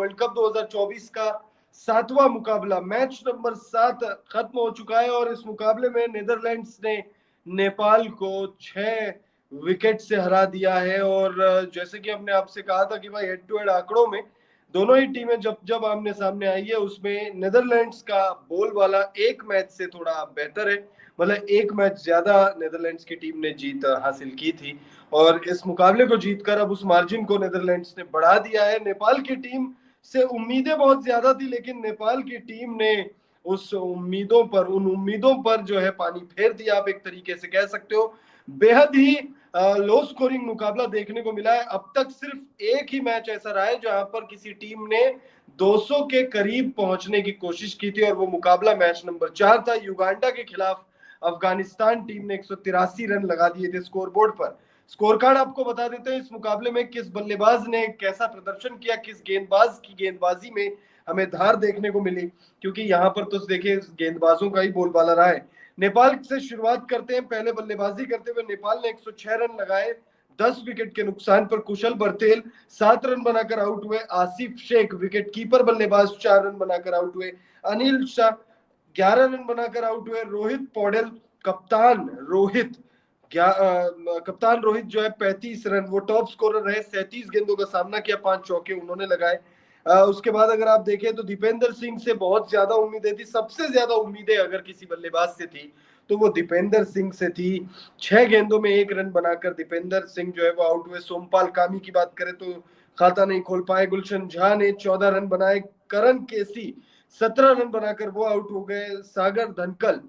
World cup 2024 का 7वां मुकाबला, match number 7 खत्म हो चुका है और इस मुकाबले में नीदरलैंड्स ने नेपाल को 6 विकेट से हरा दिया है। और जैसे कि हमने आपसे कहा था कि भाई हेड टू हेड आंकड़ों में दोनों ही टीमें जब जब आमने सामने आई है उसमें नीदरलैंड्स का बोलबाला एक मैच से थोड़ा बेहतर है, मतलब एक मैच ज्यादा नीदरलैंड्स की टीम ने जीत हासिल की थी और इस मुकाबले को जीतकर अब उस मार्जिन को नीदरलैंड्स ने बढ़ा दिया है। नेपाल की टीम से उम्मीदें बहुत ज्यादा थी लेकिन नेपाल की टीम ने उन उम्मीदों पर जो है पानी फेर दिया, आप एक तरीके से कह सकते हो। बेहद ही लो स्कोरिंग मुकाबला देखने को मिला है। अब तक सिर्फ एक ही मैच ऐसा रहा है जहां पर किसी टीम ने 200 के करीब पहुंचने की कोशिश की थी और वो मुकाबला मैच नंबर 4 था युगांडा के खिलाफ। अफगानिस्तान टीम ने 183 रन लगा दिए थे स्कोरबोर्ड पर। स्कोर कार्ड आपको बता देते हैं इस मुकाबले में किस बल्लेबाज ने कैसा प्रदर्शन किया, किस गेंदबाज की गेंदबाजी में हमें धार देखने को मिली, क्योंकि यहाँ पर तो देखिए गेंदबाजों का ही बोलबाला रहा है। नेपाल से शुरुआत करते हैं। पहले बल्लेबाजी करते हुए नेपाल ने 106 रन लगाए 10 विकेट के नुकसान पर। कुशल बर्तेल 7 रन बनाकर आउट हुए। आसिफ शेख विकेट कीपर बल्लेबाज 4 रन बनाकर आउट हुए। अनिल शाह 11 रन बनाकर आउट हुए। रोहित पौडेल कप्तान रोहित कप्तान रोहित जो है 35 रन, वो टॉप स्कोरर रहे। 37 गेंदों का सामना किया, 5 चौके उन्होंने लगाए। उसके बाद अगर आप देखें तो दीपेंद्र सिंह से बहुत ज्यादा उम्मीदें थी। सबसे ज्यादा उम्मीदें अगर किसी बल्लेबाज से थी तो वो दीपेंद्र सिंह से थी। 6 गेंदों में 1 रन बनाकर दीपेंद्र सिंह जो है वो आउट हुए। सोमपाल कामी की बात करें तो खाता नहीं खोल पाए। गुलशन झा ने 14 रन बनाए। करण केसी 17 रन बनाकर वो आउट हो गए। सागर धनकल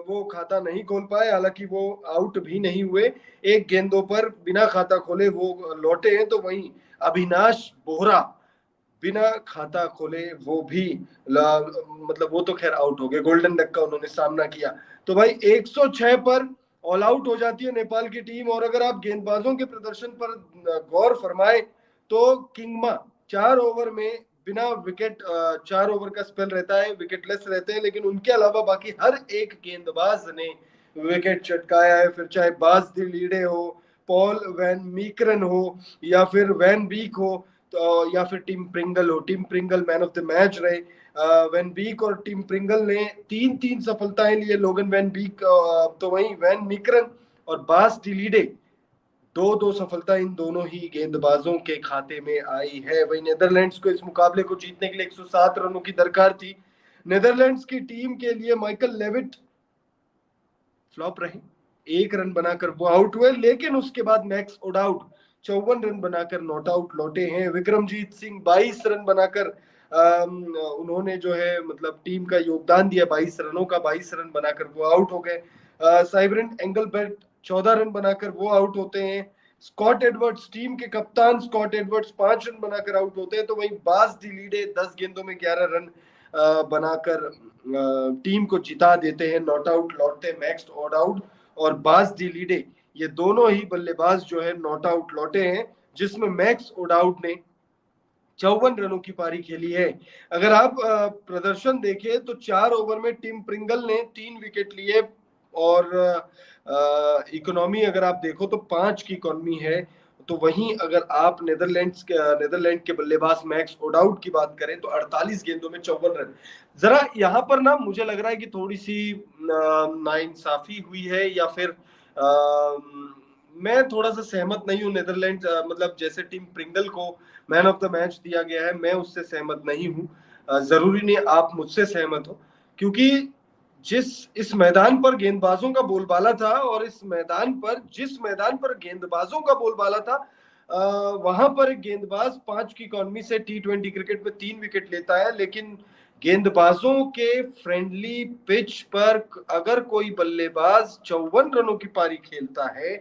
वो खाता नहीं खोल पाए, हालांकि वो आउट भी नहीं हुए। 1 गेंदों पर बिना खाता खोले वो लौटे हैं। तो वहीं अविनाश बोहरा बिना खाता खोले वो भी मतलब वो तो खैर आउट हो गए। गोल्डन डक का उन्होंने सामना किया। तो भाई 106 पर ऑल आउट हो जाती है नेपाल की टीम। और अगर आप गेंदबाजों के प्रदर्शन पर गौर फरमाए तो किंगमा 4 ओवर में बिना विकेट, 4 ओवर का स्पेल रहता है, विकेटलेस रहते हैं, लेकिन उनके अलावा बाकी हर एक गेंदबाज ने विकेट चटकाया है। फिर चाहे बाज दी लीडे हो, पॉल वैन मीकरन हो या फिर वैन बीक हो, तो या फिर टिम प्रिंगल हो। Tim Pringle man of the match रहे। वैन बीक और टिम प्रिंगल ने 3-3 सफलताएं लिए। लोगन वैन बीक तो वहीं वैन मिक्रन और बास डिलीडे 2-2 सफलता इन दोनों ही गेंदबाजों के खाते में आई है। वही नीदरलैंड्स को इस मुकाबले को जीतने के लिए 107 रनों की दरकार थी। नीदरलैंड्स की टीम के लिए माइकल लेविट फ्लॉप रहे, 1 रन बनाकर वो आउट हुए, लेकिन उसके बाद मैक्स ओडाउट 54 रन बनाकर नॉट आउट लौटे हैं। विक्रमजीत सिंह 22 रन बनाकर उन्होंने जो है मतलब टीम का योगदान दिया। 22 रनों का 22 रन बनाकर वो आउट हो गए। साइब्रेंट एंगलबर्ट 14 रन बनाकर वो आउट होते हैं। स्कॉट एडवर्ड्स टीम के कप्तान स्कॉट एडवर्ड्स 5 रन बनाकर आउट होते हैं। तो वहीं बास डिलीडे 10 गेंदों में 11 रन बनाकर टीम को जिता देते हैं। नॉट आउट लौटते हैं मैक्स ओडाउट और बास डिलीडे, ये दोनों ही बल्लेबाज जो है नॉट आउट लौटे हैं, जिसमें मैक्स ओडाउट ने 54 रनों की पारी खेली है। अगर आप प्रदर्शन देखें तो 4 ओवर में टिम प्रिंगल ने 3 विकेट लिए और इकोनॉमी अगर आप देखो तो 5 की इकोनॉमी है। तो वहीं अगर आप नीदरलैंड के बल्लेबाज मैक्स ओडाउट की बात करें तो 48 गेंदों में 54 रन। जरा यहाँ पर ना मुझे लग रहा है कि थोड़ी सी नाइंसाफी हुई है या फिर मैं थोड़ा सा सहमत नहीं हूँ। नीदरलैंड मतलब जैसे टीम प्रिंगल को मैन ऑफ द मैच दिया गया है, मैं उससे सहमत नहीं हूँ। जरूरी नहीं आप मुझसे सहमत हो, क्योंकि जिस इस मैदान पर गेंदबाजों का बोलबाला था और जिस मैदान पर गेंदबाजों का बोलबाला था वहां पर एक गेंदबाज 5 की इकॉनमी से T20 क्रिकेट में 3 विकेट लेता है, लेकिन गेंदबाजों के फ्रेंडली पिच पर अगर कोई बल्लेबाज 54 रनों की पारी खेलता है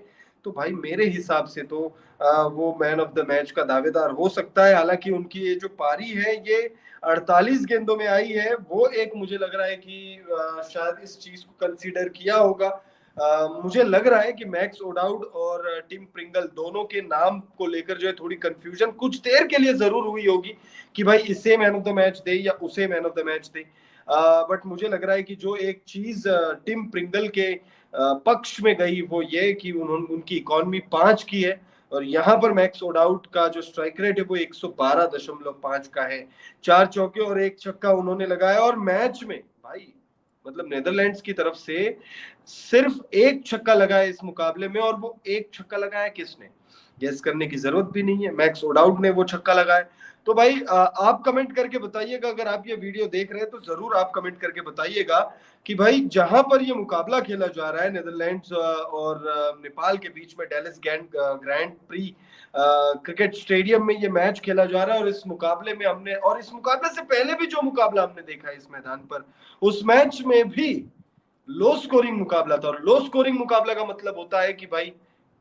तो भाई मेरे हिसाब से तो वो मैन ऑफ द मैच का दावेदार हो सकता है। हालांकि उनकी ये जो पारी है ये 48 गेंदों में आई है, वो एक मुझे लग रहा है कि शायद इस चीज को कंसीडर किया होगा। मुझे लग रहा है कि मैक्स ओडाउड और टिम प्रिंगल दोनों के नाम को लेकर जो है थोड़ी कंफ्यूजन कुछ देर के लिए जरूर हुई होगी कि भाई इसे मैन ऑफ द मैच दे या उसे man of the match they. But मुझे लग रहा है कि जो एक चीज टिम प्रिंगल के पक्ष में गई वो ये कि उन्होंने उनकी इकॉनमी 5 की है, और यहाँ पर मैक्स ओडाउट का जो स्ट्राइक रेट है वो 112.5 का है। 4 चौके और 1 छक्का उन्होंने लगाया और मैच में भाई मतलब नेदरलैंड्स की तरफ से सिर्फ 1 छक्का लगाया इस मुकाबले में, और वो 1 छक्का लगाया किसने, गेस करने की जरूरत भी नहीं है, मैक्स ओडाउट ने वो छक्का लगाया। तो भाई आप कमेंट करके बताइएगा, अगर आप ये वीडियो देख रहे हैं तो जरूर आप कमेंट करके बताइएगा कि भाई जहां पर ये मुकाबला खेला जा रहा है नेदरलैंड्स और नेपाल के बीच में Dallas grand pre cricket stadium में ये मैच खेला जा रहा है, और इस मुकाबले में हमने, और इस मुकाबले से पहले भी जो मुकाबला हमने देखा है इस मैदान पर, उस मैच में भी लो स्कोरिंग मुकाबला था। और लो स्कोरिंग मुकाबला का मतलब होता है कि भाई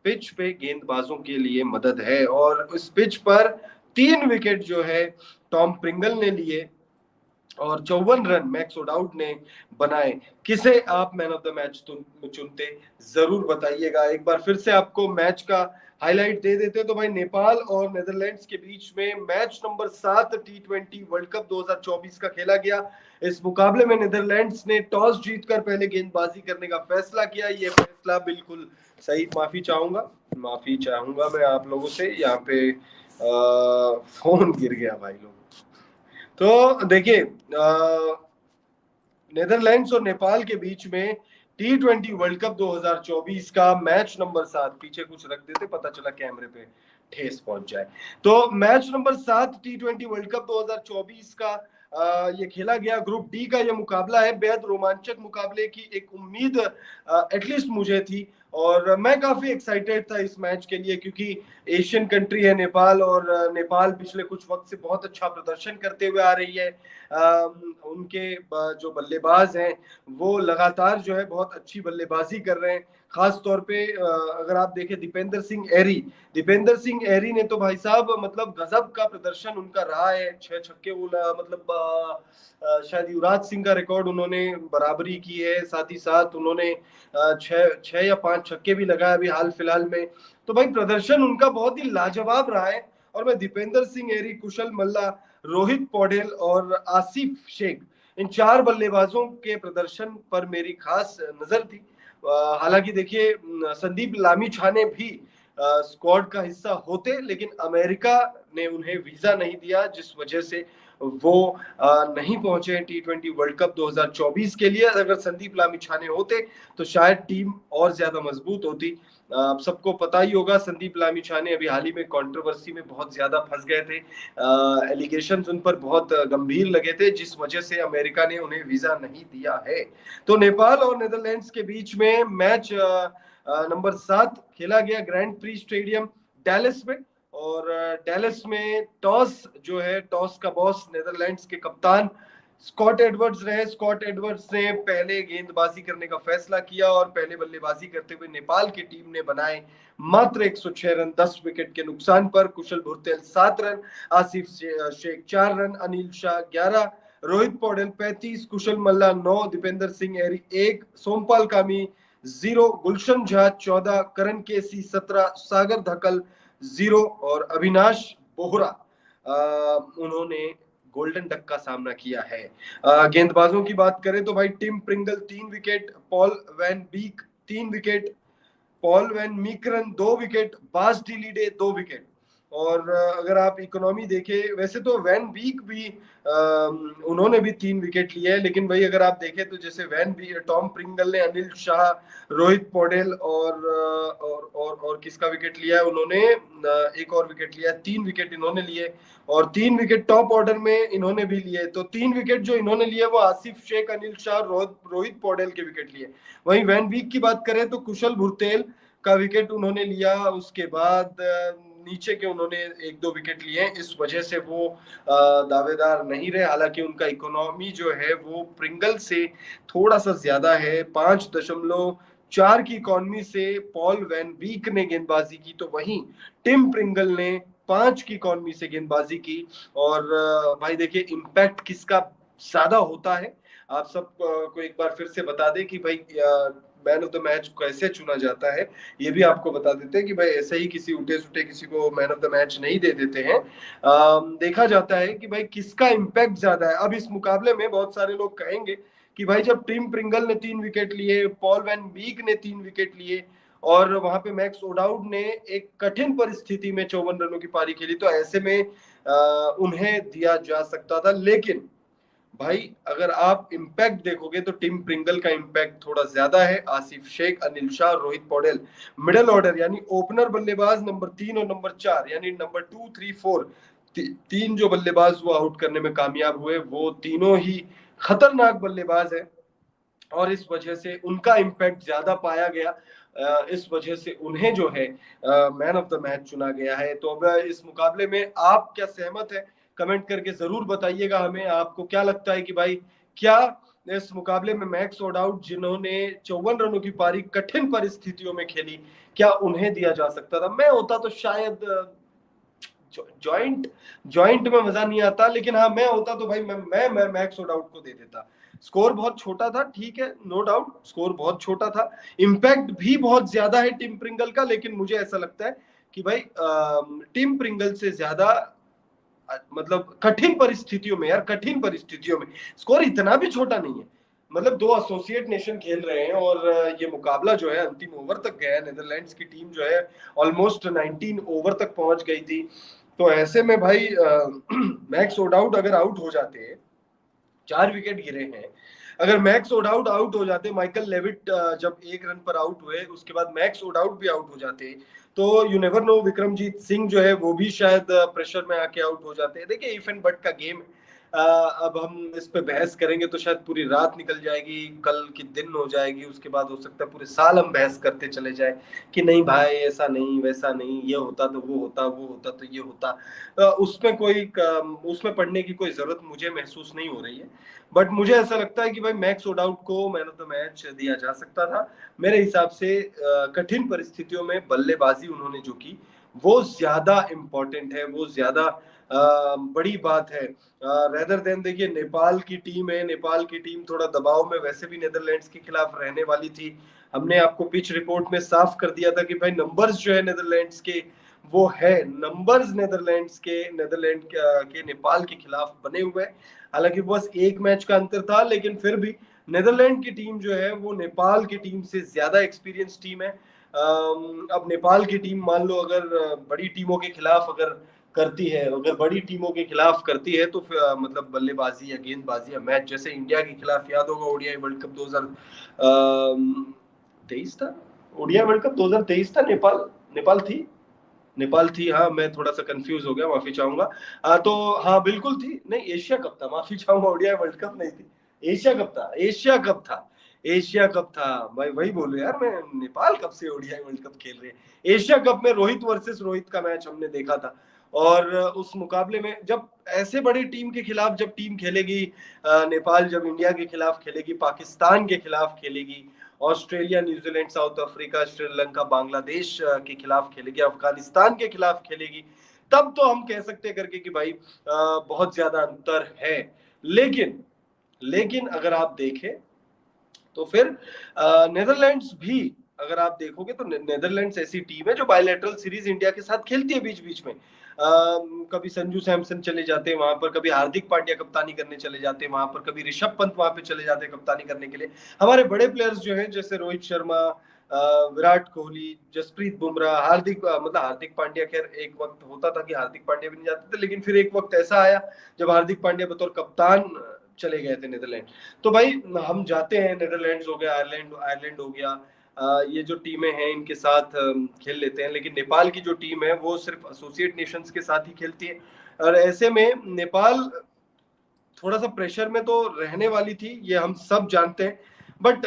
पिच पे गेंदबाजों के लिए मदद है, और इस पिच पर 3 विकेट जो है टॉम प्रिंगल ने लिए और 54 रन मैक्स ओडाउट ने बनाए। किसे आप मैन ऑफ द मैच चुनते, जरूर बताइएगा। एक बार फिर से आपको मैच का हाईलाइट दे देते तो भाई नेपाल और नेदरलैंड्स के बीच में match number 7 T20 world cup 2024 का खेला गया। इस मुकाबले में नेदरलैंड्स ने टॉस जीतकर पहले गेंदबाजी करने का फैसला किया। ये फैसला बिल्कुल सही, माफी चाहूंगा मैं आप लोगों से, यहाँ पे फोन गिर गया भाई लोग। तो देखिए नेदरलैंड्स और नेपाल के बीच में T20 वर्ल्ड कप 2024 का मैच नंबर 7, पीछे कुछ रख देते पता चला कैमरे पे ठेस पहुंच जाए। तो match number 7 T20 world cup 2024 का ये खेला गया। ग्रुप डी का ये मुकाबला है। बेहद रोमांचक मुकाबले की एक उम्मीद एटलीस्ट मुझे थी, और मैं काफी एक्साइटेड था इस मैच के लिए, क्योंकि एशियन कंट्री है नेपाल, और नेपाल पिछले कुछ वक्त से बहुत अच्छा प्रदर्शन करते हुए आ रही है। उनके जो बल्लेबाज हैं वो लगातार जो है बहुत अच्छी बल्लेबाजी कर रहे हैं। खास तौर पे अगर आप देखें दीपेंद्र सिंह एरी ने तो भाई साहब मतलब गजब का प्रदर्शन उनका रहा है। 6 छक्के मतलब शायद युवराज सिंह का रिकॉर्ड उन्होंने बराबरी की है। साथ ही साथ उन्होंने 6 या 5 छक्के भी लगाए अभी हाल फिलहाल में। तो भाई प्रदर्शन उनका बहुत ही लाजवाब रहा है, और मैं दीपेंद्र सिंह एरी, कुशल मल्ला, रोहित पौडेल और आसिफ शेख, इन 4 बल्लेबाजों के प्रदर्शन पर मेरी खास नजर थी। हालांकि देखिए संदीप लामिछाने भी स्क्वाड का हिस्सा होते, लेकिन अमेरिका ने उन्हें वीजा नहीं दिया, जिस वजह से वो नहीं पहुंचे T20 वर्ल्ड कप 2024 के लिए। अगर संदीप लामिछाने होते तो शायद टीम और ज्यादा मजबूत होती। आप सबको पता ही होगा संदीप लामिछाने अभी हाल ही में कंट्रोवर्सी में बहुत ज्यादा फंस गए थे। एलिगेशंस उन पर बहुत गंभीर लगे थे, जिस वजह से अमेरिका ने उन्हें वीजा नहीं दिया है। तो नेपाल और नेदरलैंड्स के बीच में मैच नंबर 7 खेला गया ग्रैंड प्री स्टेडियम डैलस में। और डैलस में टॉस का बॉस नेदरलैंड्स के कप्तान स्कॉट एडवर्ड्स रहे। स्कॉट एडवर्ड्स ने पहले गेंदबाजी करने का फैसला किया, और पहले बल्लेबाजी करते हुए नेपाल की टीम ने बनाए मात्र 106 रन 10 विकेट के नुकसान पर। कुशल भुरतेल 7 रन, आसिफ शेख 4 रन, अनिल शाह 11, रोहित पौडेल 35, कुशल मल्ला 9, दीपेंद्र सिंह एरी 1, सोमपाल कामी 0, गुलशन झा 14, करण केसी 17, सागर धकल 0 और अविनाश बोहरा उन्होंने गोल्डन डक का सामना किया है। गेंदबाजों की बात करें तो भाई Tim Pringle 3 wicket, Paul van Beek 3 wicket, Paul van Meekeren 2 wicket, Bas de Leede 2 wicket. और अगर आप इकोनॉमी देखें, वैसे तो वैन बीक भी उन्होंने भी 3 विकेट लिए हैं, लेकिन भाई अगर आप देखें तो जैसे वैन बी टॉम प्रिंगल ने अनिल शाह, रोहित पौडेल और किसका विकेट लिया है उन्होंने, एक और विकेट लिया, 3 विकेट इन्होंने लिए, और 3 विकेट टॉप ऑर्डर में इन्होंने भी लिए। तो 3 विकेट जो इन्होंने लिए वो आसिफ शेख, अनिल शाह, रोहित पौडेल के विकेट लिए। वहीं वैन बीक की बात करें तो कुशल भुरतेल का विकेट उन्होंने लिया, उसके बाद नीचे के उन्होंने 1-2 विकेट लिए। इस वजह से वो दावेदार नहीं रहे। हालांकि उनका इकोनॉमी जो है वो प्रिंगल से थोड़ा सा ज्यादा है, 5.4 की इकोनॉमी से पॉल वैन बीक ने गेंदबाजी की, तो वहीं टिम प्रिंगल ने 5 की इकोनॉमी से गेंदबाजी की। और भाई देखिए इम्पैक्ट किसका ज्यादा होता है, आप सब को एक बार फिर से बता दें कि भाई मैन ऑफ द मैच कैसे चुना जाता है, ये भी आपको बता देते हैं कि भाई ऐसे ही किसी उठे सुटे किसी को मैन ऑफ द मैच नहीं दे देते हैं। देखा जाता है कि भाई किसका इम्पैक्ट ज्यादा है। अब इस मुकाबले में बहुत सारे लोग कहेंगे कि भाई जब टिम प्रिंगल ने 3 विकेट लिए, पॉल वैन बीक ने 3 विकेट लिए, और वहां पे मैक्स ओडाउड ने एक कठिन परिस्थिति में 54 रनों की पारी खेली, तो ऐसे में उन्हें दिया जा सकता था। लेकिन भाई अगर आप इम्पैक्ट देखोगे तो टिम प्रिंगल का इम्पैक्ट थोड़ा ज्यादा है। आसिफ शेख, अनिल शाह, रोहित पौडेल, मिडिल ऑर्डर यानी ओपनर बल्लेबाज नंबर 3 और नंबर 4 यानी नंबर 2, 3, 4 तीन जो बल्लेबाज वो आउट करने में कामयाब हुए, वो तीनों ही खतरनाक बल्लेबाज है और इस वजह से उनका इम्पैक्ट ज्यादा पाया गया। इस वजह से उन्हें जो है मैन ऑफ द मैच चुना गया है। तो अब इस मुकाबले में आप क्या सहमत है, कमेंट करके जरूर बताइएगा हमें। आपको क्या लगता है कि भाई क्या इस मुकाबले में मैक्स ओडाउट जिन्होंने 54 रनों की पारी कठिन परिस्थितियों में खेली, क्या उन्हें दिया जा सकता था? मैं होता तो शायद जॉइंट जॉइंट में मजा नहीं आता, लेकिन हाँ मैं होता तो भाई मैं मैक्स ओडाउट को दे देता। स्कोर बहुत छोटा था, ठीक है, नो डाउट स्कोर बहुत छोटा था, इम्पैक्ट भी बहुत ज्यादा है टिम प्रिंगल का, लेकिन मुझे ऐसा लगता है कि भाई टिम प्रिंगल से ज्यादा मतलब कठिन परिस्थितियों में, यार कठिन परिस्थितियों में स्कोर इतना भी छोटा नहीं है। मतलब दो एसोसिएट नेशन खेल रहे हैं और ये मुकाबला जो है अंतिम ओवर तक गया है। नेदरलैंड्स की टीम जो है ऑलमोस्ट 19 ओवर तक पहुंच गई थी। तो ऐसे में भाई मैक्स ओडाउट अगर आउट हो जाते हैं, 4 विकेट गिरे हैं, अगर मैक्स ओडाउट आउट हो जाते, माइकल लेविट जब 1 रन पर आउट हुए उसके बाद मैक्स ओडाउट भी आउट हो जाते, तो you never know, Vikramjit Singh जो है वो भी शायद प्रेशर में आके आउट हो जाते हैं। देखिए इफ एंड बट का गेम है। अब हम इस पे बहस करेंगे तो शायद पूरी रात निकल जाएगी, कल की दिन हो जाएगी, उसके बाद हो सकता है पूरे साल हम बहस करते चले जाए कि नहीं भाई ऐसा नहीं वैसा नहीं, ये होता तो वो होता, वो होता तो ये होता। उसमें कोई उसमें पढ़ने की कोई जरूरत मुझे महसूस नहीं हो रही है। बट मुझे ऐसा लगता है कि भाई मैक्स ओडाउट को मैन ऑफ द मैच दिया जा सकता था। मेरे हिसाब से कठिन परिस्थितियों में बल्लेबाजी उन्होंने जो की वो ज्यादा इंपॉर्टेंट है, वो ज्यादा बड़ी बात है रेदर देन। देखिए नेपाल की टीम है, नेपाल की टीम थोड़ा दबाव में वैसे भी नेदरलैंड्स के खिलाफ रहने वाली थी। हमने आपको पिच रिपोर्ट में साफ कर दिया था कि भाई नंबर्स जो है नेदरलैंड्स के, वो है नंबर्स नेदरलैंड्स के, नेदरलैंड के नेपाल के खिलाफ बने हुए। हालांकि बस एक मैच का अंतर था, लेकिन फिर भी नेदरलैंड की टीम जो है वो नेपाल की टीम से ज्यादा एक्सपीरियंस टीम है। अब नेपाल की टीम मान लो अगर बड़ी टीमों के खिलाफ अगर करती है, अगर बड़ी टीमों के खिलाफ करती है तो फिर मतलब बल्लेबाजी या गेंदबाजी या मैच, जैसे इंडिया के खिलाफ याद होगा ओडीआई वर्ल्ड कप 2023 था, ओडीआई वर्ल्ड कप 2023 था, नेपाल नेपाल थी, नेपाल थी, हाँ मैं थोड़ा सा कंफ्यूज हो गया, माफी चाहूंगा। तो हाँ बिल्कुल थी, नहीं एशिया कप था, माफी चाहूंगा, ओडीआई वर्ल्ड कप नहीं थी, एशिया कप था, एशिया कप था, एशिया कप था भाई, वही बोलो यार मैं, नेपाल कब से ओडीआई वर्ल्ड कप खेल रहे हैं। एशिया कप में रोहित वर्सेस रोहित का मैच हमने देखा था। और उस मुकाबले में जब ऐसे बड़ी टीम के खिलाफ जब टीम खेलेगी, नेपाल जब इंडिया के खिलाफ खेलेगी, पाकिस्तान के खिलाफ खेलेगी, Australia, New Zealand, south Africa, Sri Lanka, Bangladesh के खिलाफ खेलेगी, अफगानिस्तान के खिलाफ खेलेगी, तब तो हम कह सकते करके कि भाई बहुत ज्यादा अंतर है। लेकिन लेकिन अगर आप देखें तो फिर नेदरलैंड्स भी, अगर आप देखोगे तो नेदरलैंड्स ऐसी टीम है जो बायलैटरल सीरीज इंडिया के साथ खेलती है बीच बीच में। कभी संजू सैमसन चले जाते हैं वहां पर, कभी हार्दिक पांड्या कप्तानी करने चले जाते हैं वहां पर, कभी ऋषभ पंत वहां पे चले जाते हैं कप्तानी करने के लिए। हमारे बड़े प्लेयर्स जो हैं जैसे रोहित शर्मा, विराट कोहली, जसप्रीत बुमराह, हार्दिक मतलब हार्दिक पांड्या, खैर एक वक्त होता था कि हार्दिक पांड्या भी नहीं जाते थे, लेकिन फिर एक वक्त ऐसा आया जब हार्दिक पांड्या बतौर कप्तान चले गए थे नेदरलैंड। तो भाई हम जाते हैं, नेदरलैंड्स हो गया, आयरलैंड आयरलैंड हो गया, ये जो टीमें हैं इनके साथ खेल लेते हैं। लेकिन नेपाल की जो टीम है वो सिर्फ एसोसिएट नेशंस के साथ ही खेलती है, और ऐसे में नेपाल थोड़ा सा प्रेशर में तो रहने वाली थी, ये हम सब जानते हैं। बट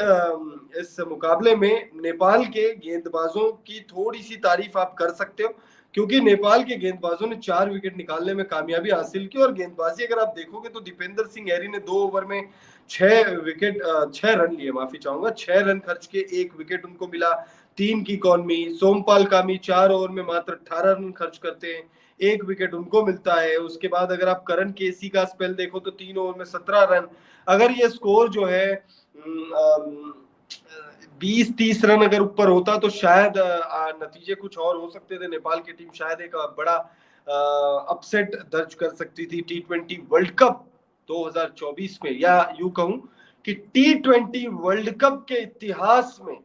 इस मुकाबले में नेपाल के गेंदबाजों की थोड़ी सी तारीफ आप कर सकते हो, क्योंकि नेपाल के गेंदबाजों ने 4 विकेट निकालने में कामयाबी हासिल की। और गेंदबाजी अगर आप देखोगे तो दीपेंद्र सिंह हैरी ने 2 ओवर में 6 विकेट, 6 रन लिए, माफी चाहूंगा, 6 रन खर्च के 1 विकेट उनको मिला। 3 की कॉनमी, सोमपाल कामी 4 ओवर में मात्र 18 रन खर्च करते हैं, 1 विकेट उनको मिलता है। उसके बाद अगर आप करण केसी का स्पेल देखो तो 3 ओवर में 17 रन। अगर ये स्कोर जो है 20-30 रन अगर ऊपर होता तो शायद नतीजे कुछ और हो सकते थे, नेपाल की टीम शायद एक बड़ा अपसेट दर्ज कर सकती थी T20 वर्ल्ड कप 2024 में, या यूं कहूं कि T20 वर्ल्ड कप के इतिहास में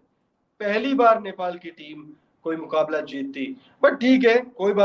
पहली बार नेपाल की टीम कोई मुकाबला जीतती। बट ठीक है, कोई बात